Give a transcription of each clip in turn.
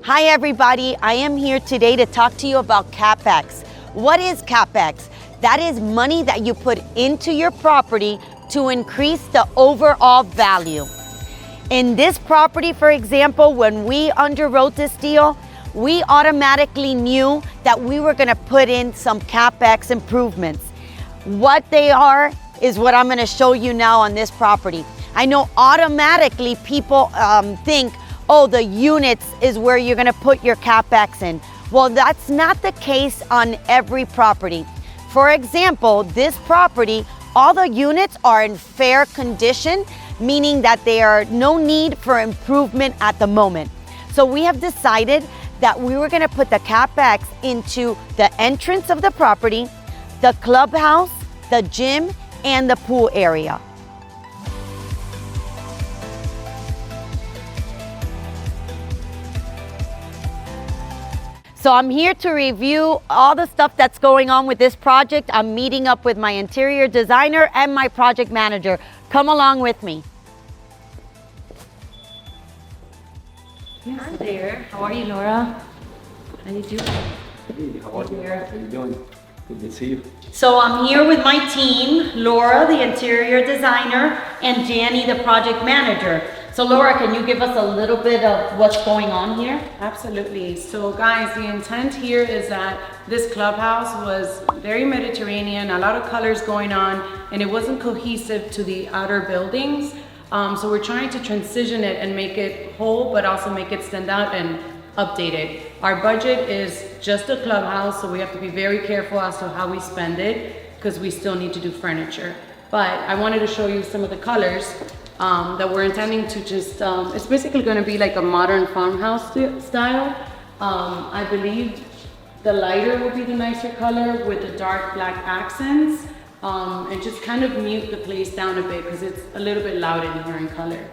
Hi everybody, I am here today to talk to you about CapEx. What is CapEx? That is money that you put into your property to increase the overall value. In this property, for example, when we underwrote this deal, we automatically knew that we were gonna put in some CapEx improvements. What they are is what I'm gonna show you now on this property. I know automatically people think, oh, the units is where you're gonna put your CapEx in. Well, that's not the case on every property. For example, this property, all the units are in fair condition, meaning that there are no need for improvement at the moment. So we have decided that we were gonna put the CapEx into the entrance of the property, the clubhouse, the gym, and the pool area. So I'm here to review all the stuff that's going on with this project. I'm meeting up with my interior designer and my project manager. Come along with me. Hi there. How are you, Laura? How you doing? Hey, how are you? How you doing? Good to see you. So I'm here with my team, Laura, the interior designer, and Danny, the project manager. So Laura, can you give us a little bit of what's going on here? Absolutely. So guys, the intent here is that this clubhouse was very Mediterranean, a lot of colors going on, and it wasn't cohesive to the outer buildings. So we're trying to transition it and make it whole, but also make it stand out and update it. Our budget is just a clubhouse, so we have to be very careful as to how we spend it, because we still need to do furniture. But I wanted to show you some of the colors that we're intending to just, it's basically going to be like a modern farmhouse style. I believe the lighter will be the nicer color with the dark black accents, and just kind of mute the place down a bit because it's a little bit loud in here in color.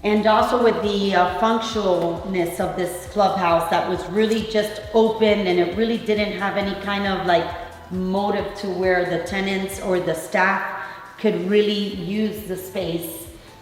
And also with the functionalness of this clubhouse that was really just open, and it really didn't have any kind of like motive to where the tenants or the staff could really use the space.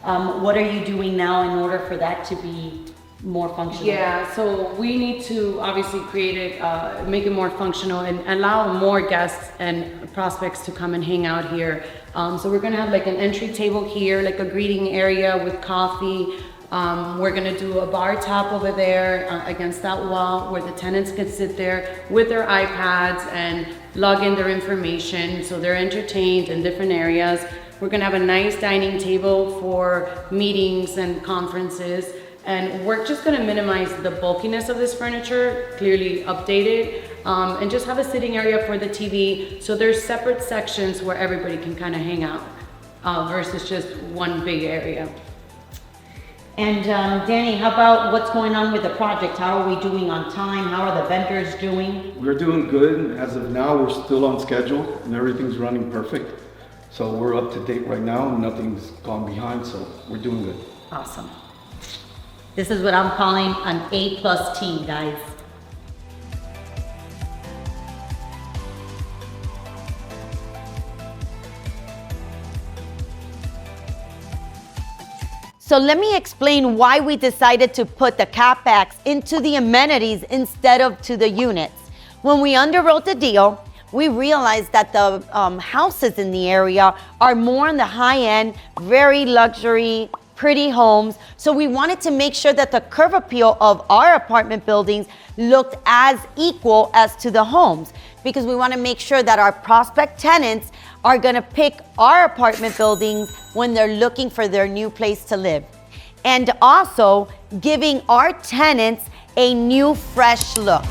What are you doing now in order for that to be more functional? Yeah, so we need to obviously create it, make it more functional and allow more guests and prospects to come and hang out here. So we're gonna have like an entry table here, like a greeting area with coffee. We're gonna do a bar top over there against that wall where the tenants can sit there with their iPads and log in their information so they're entertained in different areas. We're gonna have a nice dining table for meetings and conferences. And we're just gonna minimize the bulkiness of this furniture, clearly update it, and just have a sitting area for the TV. So there's separate sections where everybody can kind of hang out versus just one big area. And Danny, how about what's going on with the project? How are we doing on time? How are the vendors doing? We're doing good. As of now, we're still on schedule and everything's running perfect. So we're up to date right now. Nothing's gone behind, so we're doing good. Awesome. This is what I'm calling an A+ team, guys. So let me explain why we decided to put the CapEx into the amenities instead of to the units. When we underwrote the deal, we realized that the houses in the area are more on the high end, very luxury, pretty homes. So we wanted to make sure that the curb appeal of our apartment buildings looked as equal as to the homes, because we want to make sure that our prospect tenants are going to pick our apartment buildings when they're looking for their new place to live. And also giving our tenants a new, fresh look.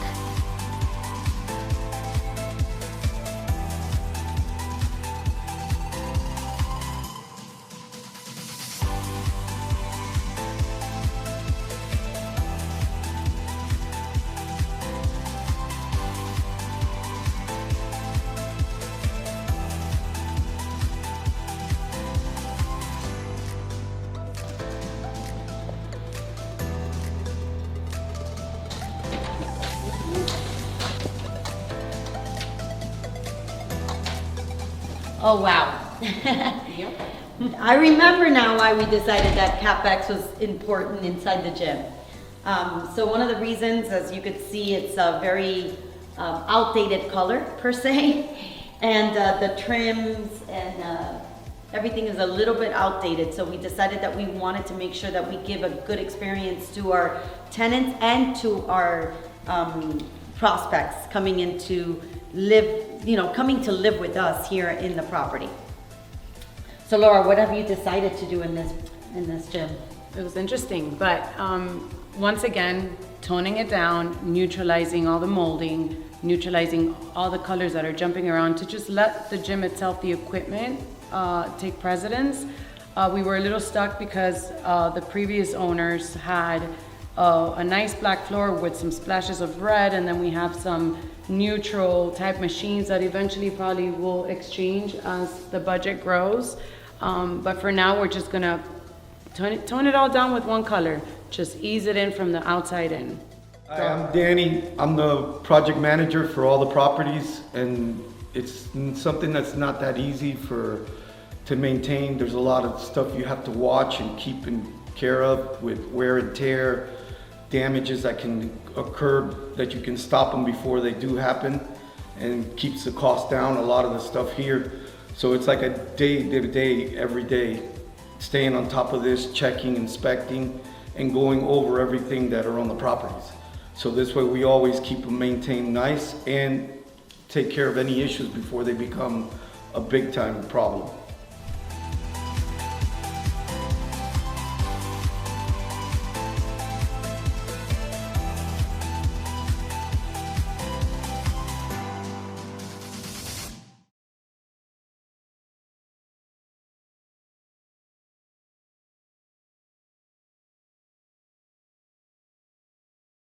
Oh, wow. I remember now why we decided that CapEx was important inside the gym. So one of the reasons, as you could see, it's a very outdated color per se, and the trims and everything is a little bit outdated. So we decided that we wanted to make sure that we give a good experience to our tenants and to our prospects coming in to live, coming to live with us here in the property. So Laura, what have you decided to do in this gym? It was interesting, but once again, toning it down, neutralizing all the molding, neutralizing all the colors that are jumping around to just let the gym itself, the equipment, take precedence. We were a little stuck because the previous owners had a nice black floor with some splashes of red, and then we have some neutral type machines that eventually probably will exchange as the budget grows. But for now, we're just gonna tone it all down with one color. Just ease it in from the outside in. Hi, I'm Danny. I'm the project manager for all the properties, and it's something that's not that easy to maintain. There's a lot of stuff you have to watch and keep in care of with wear and tear, damages that can occur that you can stop them before they do happen, and keeps the cost down, a lot of the stuff here. So it's like a day, every day, staying on top of this, checking, inspecting, and going over everything that are on the properties. So this way we always keep them maintained nice and take care of any issues before they become a big time problem.